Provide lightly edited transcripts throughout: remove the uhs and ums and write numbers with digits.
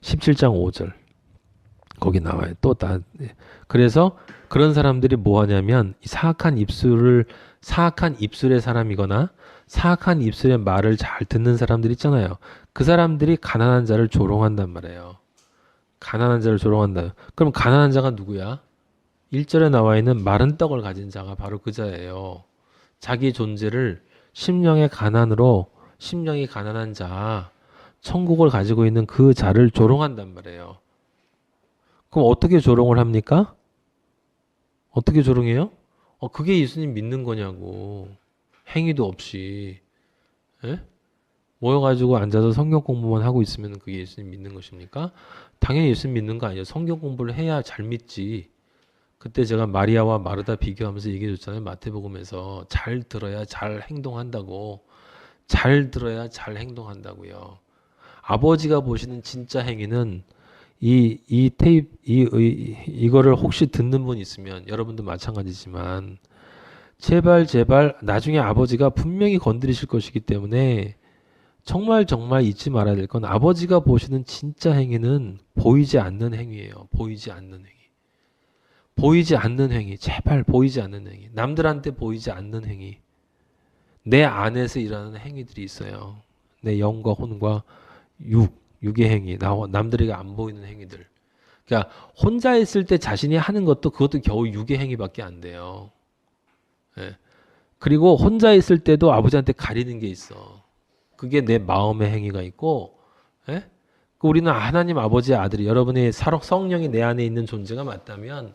17장 5절 거기 나와요. 그래서 그런 사람들이 뭐 하냐면 사악한 입술의 사람이거나 사악한 입술의 말을 잘 듣는 사람들 있잖아요. 그 사람들이 가난한 자를 조롱한단 말이에요. 가난한 자를 조롱한다. 그럼 가난한 자가 누구야? 1절에 나와 있는 마른 떡을 가진 자가 바로 그 자예요. 자기 존재를 심령이 가난한 자, 천국을 가지고 있는 그 자를 조롱한단 말이에요. 그럼 어떻게 조롱을 합니까? 어떻게 조롱해요? 그게 예수님 믿는 거냐고. 행위도 없이. 예? 모여가지고 앉아서 성경 공부만 하고 있으면 그게 예수님 믿는 것입니까? 당연히 예수님 믿는 거 아니에요. 성경 공부를 해야 잘 믿지. 그때 제가 마리아와 마르다 비교하면서 얘기해 줬잖아요. 마태복음에서 잘 들어야 잘 행동한다고. 잘 들어야 잘 행동한다고요. 아버지가 보시는 진짜 행위는 이거를 혹시 듣는 분 있으면 여러분도 마찬가지지만 제발 나중에 아버지가 분명히 건드리실 것이기 때문에 정말 잊지 말아야 될 건 아버지가 보시는 진짜 행위는 보이지 않는 행위예요. 보이지 않는 행위. 보이지 않는 행위. 제발 보이지 않는 행위. 남들한테 보이지 않는 행위. 내 안에서 일어나는 행위들이 있어요. 내 영과 혼과 육의 행위. 남들에게 안 보이는 행위들. 그러니까 혼자 있을 때 자신이 하는 그것도 겨우 육의 행위밖에 안 돼요. 예. 그리고 혼자 있을 때도 아버지한테 가리는 게 있어. 그게 내 마음의 행위가 있고, 예? 우리는 하나님 아버지의 아들이 여러분의 성령이 내 안에 있는 존재가 맞다면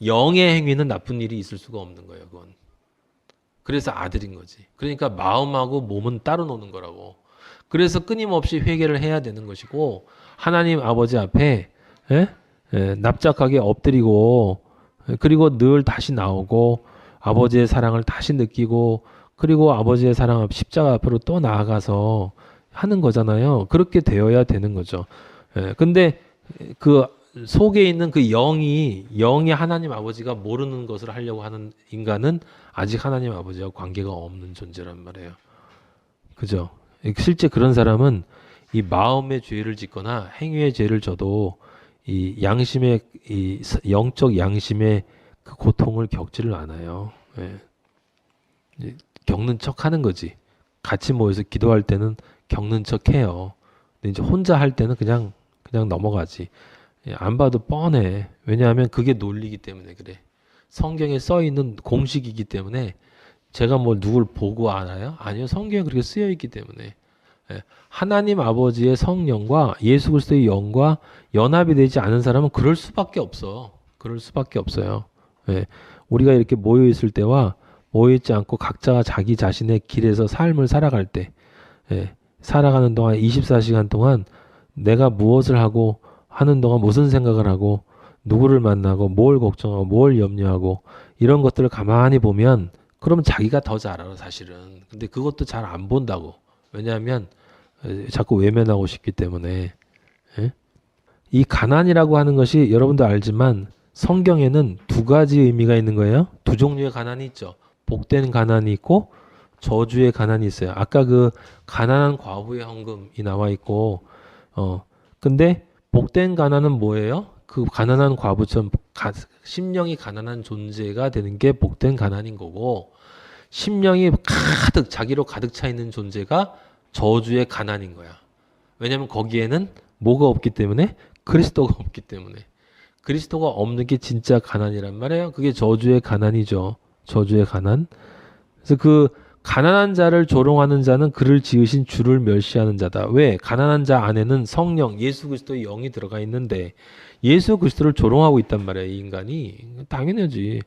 영의 행위는 나쁜 일이 있을 수가 없는 거예요. 그건. 그래서 아들인 거지. 그러니까 마음하고 몸은 따로 노는 거라고. 그래서 끊임없이 회개를 해야 되는 것이고 하나님 아버지 앞에 납작하게 엎드리고 그리고 늘 다시 나오고 아버지의 사랑을 다시 느끼고 그리고 아버지의 사랑 앞 십자가 앞으로 또 나아가서 하는 거잖아요. 그렇게 되어야 되는 거죠. 근데 그 속에 있는 그 영이 하나님 아버지가 모르는 것을 하려고 하는 인간은 아직 하나님 아버지와 관계가 없는 존재란 말이에요. 그죠? 실제 그런 사람은 이 마음의 죄를 짓거나 행위의 죄를 져도 이 영적 양심의 그 고통을 겪지를 않아요. 겪는 척 하는 거지. 같이 모여서 기도할 때는 겪는 척 해요. 근데 이제 혼자 할 때는 그냥 넘어가지. 안 봐도 뻔해. 왜냐하면 그게 논리이기 때문에 그래. 성경에 써 있는 공식이기 때문에 제가 뭐 누굴 보고 알아요? 아니요. 성경에 그렇게 쓰여 있기 때문에. 하나님 아버지의 성령과 예수 그리스도의 영과 연합이 되지 않은 사람은 그럴 수밖에 없어. 그럴 수밖에 없어요. 우리가 이렇게 모여 있을 때와 모여 있지 않고 각자가 자기 자신의 길에서 삶을 살아갈 때, 살아가는 동안 24시간 동안 내가 무엇을 하고 하는 동안 무슨 생각을 하고 누구를 만나고 뭘 걱정하고 뭘 염려하고 이런 것들을 가만히 보면 그러면 자기가 더 잘 알아 사실은. 근데 그것도 잘 안 본다고. 왜냐하면 자꾸 외면하고 싶기 때문에. 이 가난이라고 하는 것이 여러분도 알지만 성경에는 두 가지 의미가 있는 거예요. 두 종류의 가난이 있죠. 복된 가난이 있고 저주의 가난이 있어요. 아까 그 가난한 과부의 헌금이 나와 있고 근데 복된 가난은 뭐예요? 그 가난한 과부처럼 심령이 가난한 존재가 되는 게 복된 가난인 거고 심령이 자기로 가득 차 있는 존재가 저주의 가난인 거야. 왜냐하면 거기에는 뭐가 없기 때문에? 그리스도가 없기 때문에. 그리스도가 없는 게 진짜 가난이란 말이에요. 그게 저주의 가난이죠. 저주의 가난. 그래서 그 가난한 자를 조롱하는 자는 그를 지으신 주를 멸시하는 자다. 왜? 가난한 자 안에는 성령, 예수 그리스도의 영이 들어가 있는데 예수 그리스도를 조롱하고 있단 말이에요. 이 인간이. 당연하지.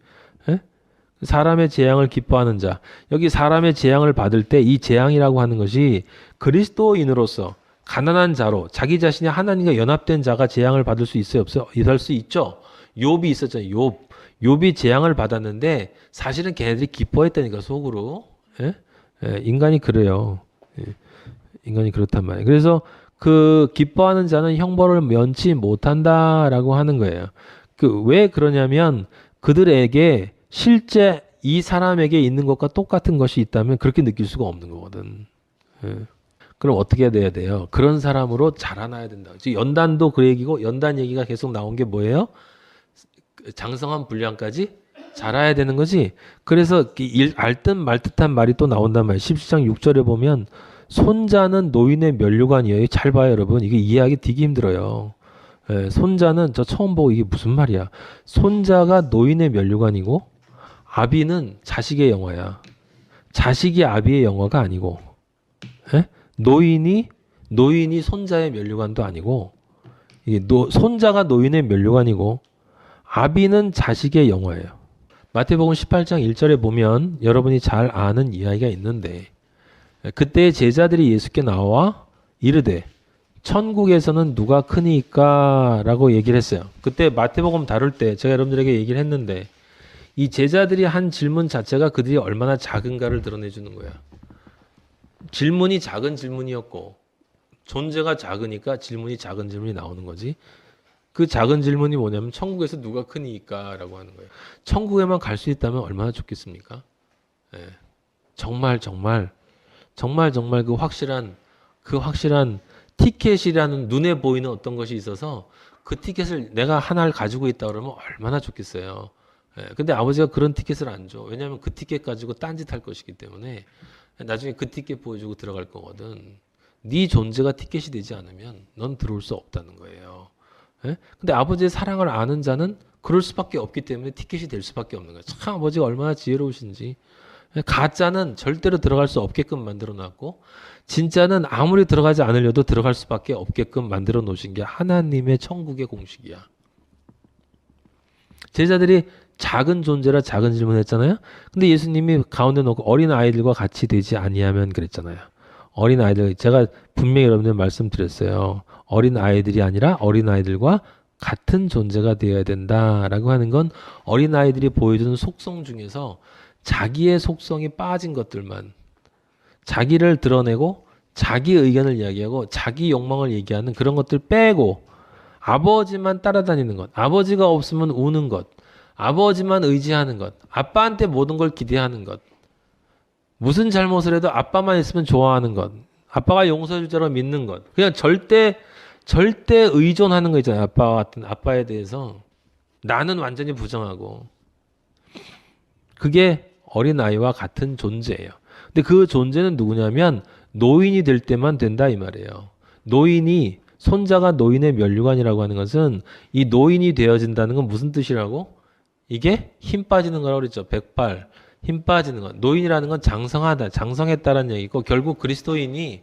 사람의 재앙을 기뻐하는 자. 여기 사람의 재앙을 받을 때 이 재앙이라고 하는 것이 그리스도인으로서 가난한 자로 자기 자신이 하나님과 연합된 자가 재앙을 받을 수 있어요? 없어요? 받을 수 있죠. 욥이 있었잖아요. 욥이 재앙을 받았는데 사실은 걔네들이 기뻐했다니까 속으로. 인간이 그래요. 인간이 그렇단 말이에요. 그래서 그 기뻐하는 자는 형벌을 면치 못한다라고 하는 거예요. 왜 그러냐면 그들에게 실제 이 사람에게 있는 것과 똑같은 것이 있다면 그렇게 느낄 수가 없는 거거든. 그럼 어떻게 돼야 돼요? 그런 사람으로 자라나야 된다. 지금 연단도 그 얘기고 연단 얘기가 계속 나온 게 뭐예요? 장성한 분량까지 자라야 되는 거지. 그래서 알듯 말듯한 말이 또 나온단 말이에요. 17장 6절에 보면 손자는 노인의 면류관이에요. 잘 봐요, 여러분. 이게 이해하기 되게 힘들어요. 예, 손자는 저 처음 보고 이게 무슨 말이야. 손자가 노인의 면류관이고 아비는 자식의 영화야. 자식이 아비의 영화가 아니고, 예? 노인이 손자의 면류관도 아니고, 이게 손자가 노인의 면류관이고 아비는 자식의 영화예요. 마태복음 18장 1절에 보면 여러분이 잘 아는 이야기가 있는데 그때 제자들이 예수께 나와 이르되 천국에서는 누가 크니까? 라고 얘기를 했어요. 그때 마태복음 다룰 때 제가 여러분들에게 얘기를 했는데 이 제자들이 한 질문 자체가 그들이 얼마나 작은가를 드러내주는 거야. 질문이 작은 질문이었고 존재가 작으니까 질문이 작은 질문이 나오는 거지. 그 작은 질문이 뭐냐면 천국에서 누가 크니까? 라고 하는 거예요. 천국에만 갈 수 있다면 얼마나 좋겠습니까? 예. 정말 그 확실한 티켓이라는 눈에 보이는 어떤 것이 있어서 그 티켓을 내가 하나를 가지고 있다 그러면 얼마나 좋겠어요. 예. 근데 아버지가 그런 티켓을 안 줘. 왜냐하면 그 티켓 가지고 딴짓할 것이기 때문에 나중에 그 티켓 보여주고 들어갈 거거든. 네 존재가 티켓이 되지 않으면 넌 들어올 수 없다는 거예요. 예? 근데 아버지의 사랑을 아는 자는 그럴 수밖에 없기 때문에 티켓이 될 수밖에 없는 거예요. 참 아버지가 얼마나 지혜로우신지. 가짜는 절대로 들어갈 수 없게끔 만들어 놨고 진짜는 아무리 들어가지 않으려도 들어갈 수밖에 없게끔 만들어 놓으신 게 하나님의 천국의 공식이야. 제자들이 작은 존재라 작은 질문했잖아요. 근데 예수님이 가운데 놓고 어린 아이들과 같이 되지 아니하면 그랬잖아요. 어린 아이들 제가 분명히 여러분들 말씀드렸어요. 어린 아이들이 아니라 어린 아이들과 같은 존재가 되어야 된다라고 하는 건 어린 아이들이 보여주는 속성 중에서 자기의 속성이 빠진 것들만 자기를 드러내고 자기 의견을 이야기하고 자기 욕망을 얘기하는 그런 것들 빼고 아버지만 따라다니는 것, 아버지가 없으면 우는 것, 아버지만 의지하는 것, 아빠한테 모든 걸 기대하는 것, 무슨 잘못을 해도 아빠만 있으면 좋아하는 것, 아빠가 용서해주자로 믿는 것, 그냥 절대 의존하는 거 있잖아요. 아빠와 같은 아빠에 대해서 나는 완전히 부정하고 그게 어린아이와 같은 존재예요. 근데 그 존재는 누구냐면 노인이 될 때만 된다 이 말이에요. 손자가 노인의 면류관이라고 하는 것은 이 노인이 되어진다는 건 무슨 뜻이라고? 이게 힘 빠지는 거라고 그랬죠. 108. 힘 빠지는 것. 노인이라는 건 장성하다, 장성했다라는 얘기고 결국 그리스도인이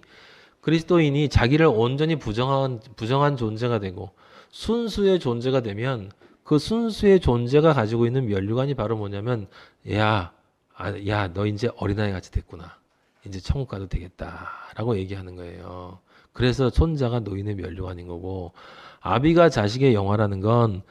자기를 온전히 부정한 존재가 되고 순수의 존재가 되면 그 순수의 존재가 가지고 있는 면류관이 바로 뭐냐면 야, 너 이제 어린아이 같이 됐구나. 이제 천국 가도 되겠다라고 얘기하는 거예요. 그래서 손자가 노인의 면류관인 거고 아비가 자식의 영화라는 건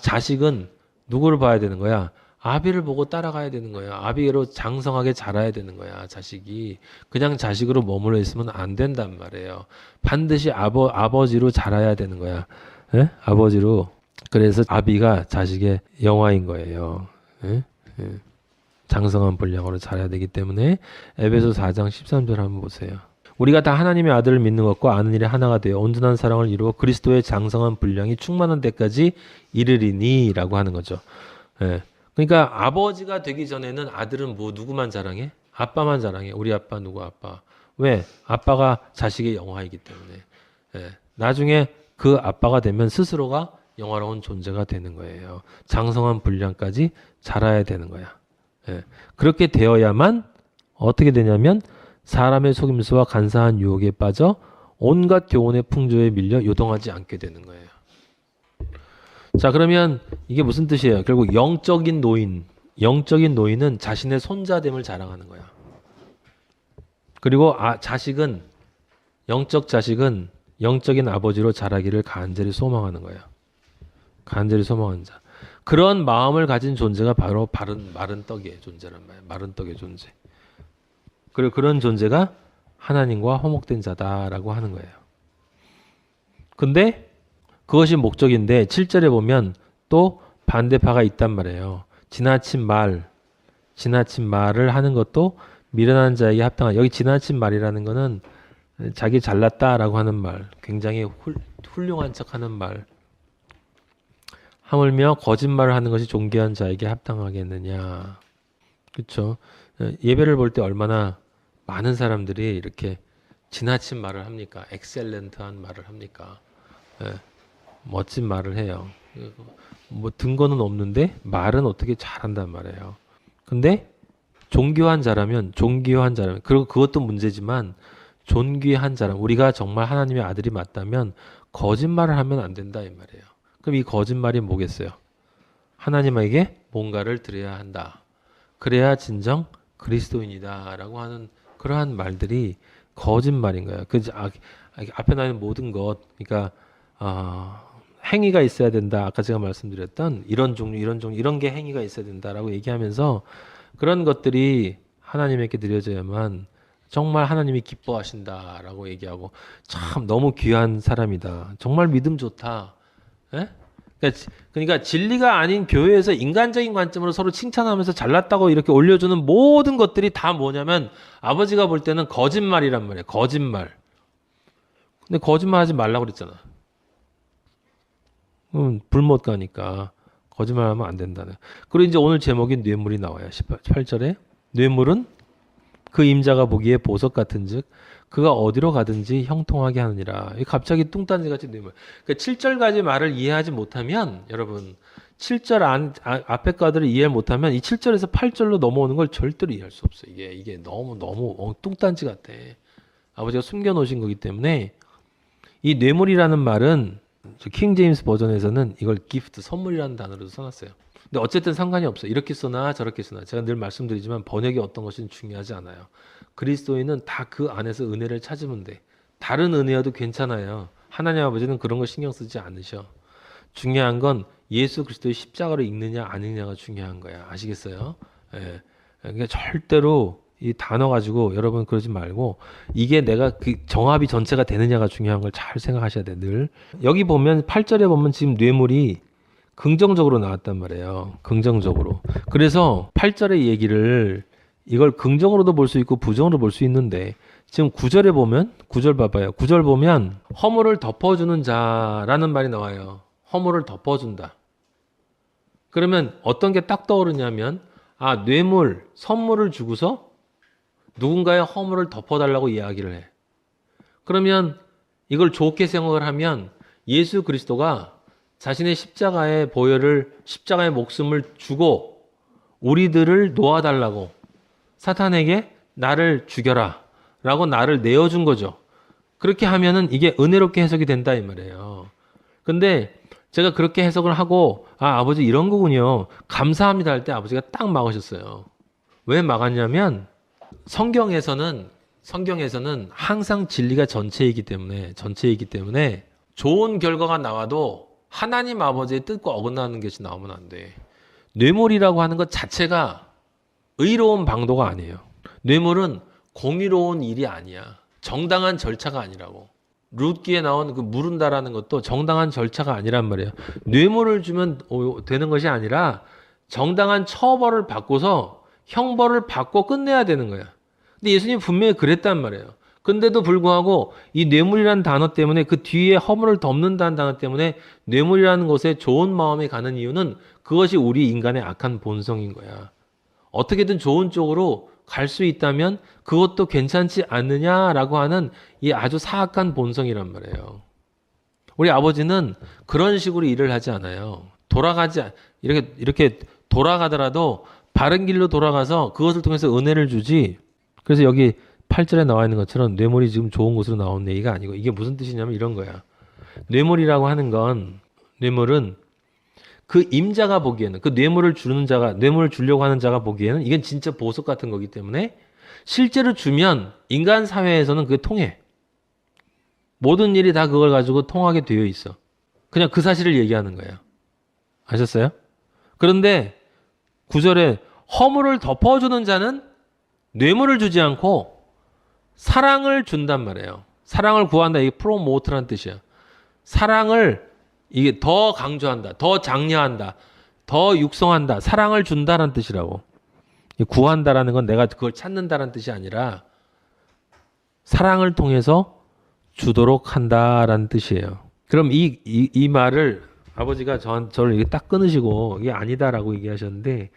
자식은 누구를 봐야 되는 거야? 아비를 보고 따라가야 되는 거야. 아비로 장성하게 자라야 되는 거야. 자식이 그냥 자식으로 머물러 있으면 안 된단 말이에요. 반드시 아버지로 자라야 되는 거야. 예? 아버지로. 그래서 아비가 자식의 영화인 거예요. 예? 예. 장성한 분량으로 자라야 되기 때문에 에베소 4장 13절 한번 보세요. 우리가 다 하나님의 아들을 믿는 것과 아는 일이 하나가 되어 온전한 사랑을 이루어 그리스도의 장성한 분량이 충만한 데까지 이르리니 라고 하는 거죠. 예. 그러니까 아버지가 되기 전에는 아들은 누구만 자랑해? 아빠만 자랑해. 우리 아빠 누구 아빠. 왜? 아빠가 자식의 영화이기 때문에. 예. 나중에 그 아빠가 되면 스스로가 영화로운 존재가 되는 거예요. 장성한 분량까지 자라야 되는 거야. 예. 그렇게 되어야만 어떻게 되냐면 사람의 속임수와 간사한 유혹에 빠져 온갖 교훈의 풍조에 밀려 요동하지 않게 되는 거예요. 자, 그러면 이게 무슨 뜻이에요? 결국 영적인 노인은 자신의 손자됨을 자랑하는 거야. 그리고 영적 자식은 영적인 아버지로 자라기를 간절히 소망하는 거야. 간절히 소망하는 자. 그런 마음을 가진 존재가 바로 마른 떡의 존재란 말이야. 마른 떡의 존재. 그리고 그런 존재가 하나님과 화목된 자다라고 하는 거예요. 근데 그것이 목적인데 7절에 보면 또 반대파가 있단 말이에요. 지나친 말을 하는 것도 미련한 자에게 합당한. 여기 지나친 말이라는 거는 자기 잘났다라고 하는 말, 굉장히 훌륭한 척하는 말. 하물며 거짓말을 하는 것이 존귀한 자에게 합당하겠느냐. 그렇죠? 예배를 볼 때 얼마나 많은 사람들이 이렇게 지나친 말을 합니까? 엑셀런트한 말을 합니까? 예, 멋진 말을 해요. 뭐 근거는 없는데 말은 어떻게 잘한단 말이에요. 근데 존귀한 자라면 그리고 그것도 문제지만 존귀한 자라면 우리가 정말 하나님의 아들이 맞다면 거짓말을 하면 안 된다 이 말이에요. 그럼 이 거짓말이 뭐겠어요? 하나님에게 뭔가를 드려야 한다. 그래야 진정 그리스도인이다라고 하는 그러한 말들이 거짓말인 거예요. 그 앞에 나는 모든 것, 그러니까 행위가 있어야 된다. 아까 제가 말씀드렸던 이런 종류, 이런 게 행위가 있어야 된다라고 얘기하면서 그런 것들이 하나님에게 드려져야만 정말 하나님이 기뻐하신다라고 얘기하고 참 너무 귀한 사람이다. 정말 믿음 좋다. 예? 그러니까 진리가 아닌 교회에서 인간적인 관점으로 서로 칭찬하면서 잘났다고 이렇게 올려주는 모든 것들이 다 뭐냐면 아버지가 볼 때는 거짓말이란 말이에요. 거짓말. 근데 거짓말 하지 말라고 그랬잖아. 불 못 가니까 거짓말하면 안 된다는. 그리고 이제 오늘 제목인 뇌물이 나와요. 18절에 뇌물은 그 임자가 보기에 보석 같은즉 그가 어디로 가든지 형통하게 하느니라. 갑자기 뚱딴지같이 뇌물. 그러니까 7절까지 말을 이해하지 못하면 여러분 7절 앞에 가들을 이해 못하면 이 7절에서 8절로 넘어오는 걸 절대로 이해할 수 없어요. 이게 너무 뚱딴지 같아. 아버지가 숨겨놓으신 거기 때문에 이 뇌물이라는 말은 킹 제임스 버전에서는 이걸 기프트, 선물이라는 단어로 써놨어요. 근데 어쨌든 상관이 없어요. 이렇게 쓰나 저렇게 쓰나. 제가 늘 말씀드리지만 번역이 어떤 것은 중요하지 않아요. 그리스도인은 다 그 안에서 은혜를 찾으면 돼. 다른 은혜여도 괜찮아요. 하나님 아버지는 그런 거 신경 쓰지 않으셔. 중요한 건 예수 그리스도의 십자가로 읽느냐 안 읽느냐가 중요한 거야. 아시겠어요? 예. 그러니까 절대로 이 단어 가지고 여러분 그러지 말고 이게 내가 그 정합이 전체가 되느냐가 중요한 걸 잘 생각하셔야 돼. 늘. 여기 보면 8절에 보면 지금 뇌물이 긍정적으로 나왔단 말이에요. 긍정적으로. 그래서 8절의 얘기를 이걸 긍정으로도 볼 수 있고 부정으로 볼 수 있는데 지금 9절에 보면 9절 봐봐요. 9절 보면 허물을 덮어주는 자라는 말이 나와요. 허물을 덮어준다. 그러면 어떤 게 딱 떠오르냐면 뇌물, 선물을 주고서 누군가의 허물을 덮어달라고 이야기를 해. 그러면 이걸 좋게 생각을 하면 예수 그리스도가 자신의 십자가의 보혈을 십자가의 목숨을 주고 우리들을 놓아달라고 사탄에게 나를 죽여라 라고 나를 내어준 거죠. 그렇게 하면은 이게 은혜롭게 해석이 된다 이 말이에요. 근데 제가 그렇게 해석을 하고 아버지 이런 거군요. 감사합니다 할 때 아버지가 딱 막으셨어요. 왜 막았냐면 성경에서는 항상 진리가 전체이기 때문에 좋은 결과가 나와도 하나님 아버지의 뜻과 어긋나는 것이 나오면 안 돼. 뇌물이라고 하는 것 자체가 의로운 방도가 아니에요. 뇌물은 공의로운 일이 아니야. 정당한 절차가 아니라고. 룻기에 나온 그 물은다라는 것도 정당한 절차가 아니란 말이에요. 뇌물을 주면 되는 것이 아니라 정당한 처벌을 받고서 형벌을 받고 끝내야 되는 거야. 근데 예수님 분명히 그랬단 말이에요. 근데도 불구하고 이 뇌물이라는 단어 때문에 그 뒤에 허물을 덮는다는 단어 때문에 뇌물이라는 것에 좋은 마음이 가는 이유는 그것이 우리 인간의 악한 본성인 거야. 어떻게든 좋은 쪽으로 갈 수 있다면 그것도 괜찮지 않느냐라고 하는 이 아주 사악한 본성이란 말이에요. 우리 아버지는 그런 식으로 일을 하지 않아요. 이렇게 돌아가더라도 바른 길로 돌아가서 그것을 통해서 은혜를 주지. 그래서 여기 8절에 나와 있는 것처럼 뇌물이 지금 좋은 곳으로 나온 얘기가 아니고 이게 무슨 뜻이냐면 이런 거야. 뇌물이라고 하는 건 뇌물은 그 임자가 보기에는 그 뇌물을 주려고 하는 자가 보기에는 이건 진짜 보석 같은 거기 때문에 실제로 주면 인간 사회에서는 그게 통해. 모든 일이 다 그걸 가지고 통하게 되어 있어. 그냥 그 사실을 얘기하는 거예요. 아셨어요? 그런데 9절에 허물을 덮어주는 자는 뇌물을 주지 않고 사랑을 준단 말이에요. 사랑을 구한다. 이게 프로모트라는 뜻이야. 사랑을 이게 더 강조한다. 더 장려한다. 더 육성한다. 사랑을 준다라는 뜻이라고. 구한다라는 건 내가 그걸 찾는다라는 뜻이 아니라 사랑을 통해서 주도록 한다라는 뜻이에요. 그럼 이 말을 아버지가 저를 이게 딱 끊으시고 이게 아니다라고 얘기하셨는데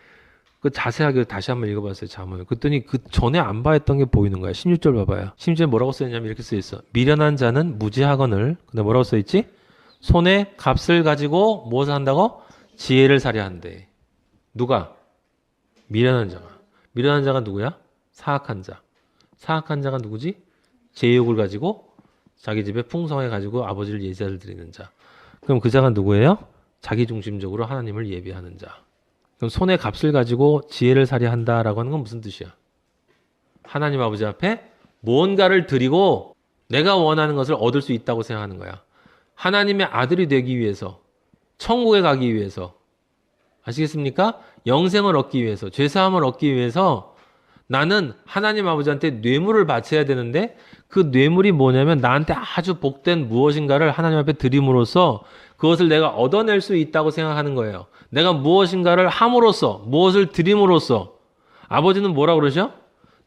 그 자세하게 다시 한번 읽어봤어요. 잠언을. 그랬더니 그 전에 안 봐했던 게 보이는 거야. 16절 봐봐요. 16절 뭐라고 써있냐면 이렇게 써있어. 미련한 자는 무지하거늘. 근데 뭐라고 써있지? 손에 값을 가지고 무엇을 한다고? 지혜를 사려 한대. 누가? 미련한 자가. 미련한 자가 누구야? 사악한 자. 사악한 자가 누구지? 제욕을 가지고 자기 집에 풍성해 가지고 아버지를 예제를 드리는 자. 그럼 그 자가 누구예요? 자기중심적으로 하나님을 예비하는 자. 그럼 손에 값을 가지고 지혜를 사려 한다라고 하는 건 무슨 뜻이야? 하나님 아버지 앞에 무언가를 드리고 내가 원하는 것을 얻을 수 있다고 생각하는 거야. 하나님의 아들이 되기 위해서, 천국에 가기 위해서, 아시겠습니까? 영생을 얻기 위해서, 죄사함을 얻기 위해서 나는 하나님 아버지한테 뇌물을 바쳐야 되는데 그 뇌물이 뭐냐면 나한테 아주 복된 무엇인가를 하나님 앞에 드림으로써 그것을 내가 얻어낼 수 있다고 생각하는 거예요. 내가 무엇인가를 함으로써, 무엇을 드림으로써 아버지는 뭐라 그러죠?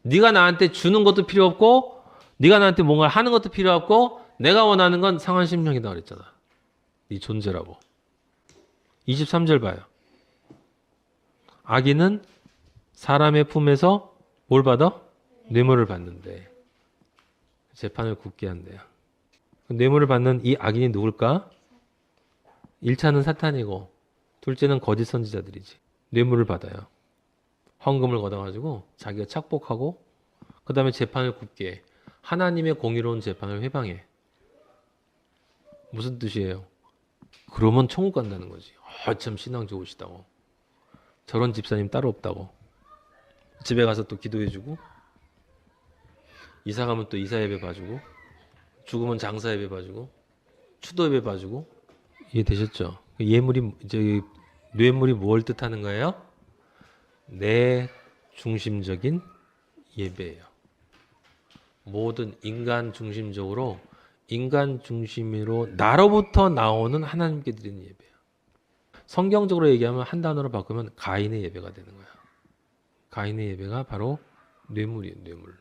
네가 나한테 주는 것도 필요 없고 네가 나한테 뭔가 하는 것도 필요 없고 내가 원하는 건 상한심령이다 그랬잖아. 네 존재라고. 23절 봐요. 악인은 사람의 품에서 뭘 받아? 뇌물을 받는데 재판을 굳게 한대요. 뇌물을 받는 이 악인이 누굴까? 1차는 사탄이고 둘째는 거짓 선지자들이지. 뇌물을 받아요. 헌금을 걷어가지고 자기가 착복하고 그 다음에 재판을 굳게 해. 하나님의 공의로운 재판을 회방해. 무슨 뜻이에요? 그러면 천국 간다는 거지. 참 신앙 좋으시다고. 저런 집사님 따로 없다고. 집에 가서 또 기도해주고 이사 가면 또 이사 예배 봐주고 죽으면 장사 예배 봐주고 추도 예배 봐주고. 이해되셨죠? 뇌물이 뭘 뜻하는 거예요? 내 중심적인 예배예요. 모든 인간 중심적으로 인간 중심으로 나로부터 나오는 하나님께 드리는 예배예요. 성경적으로 얘기하면 한 단어로 바꾸면 가인의 예배가 되는 거야. 가인의 예배가 바로 뇌물이에요. 뇌물.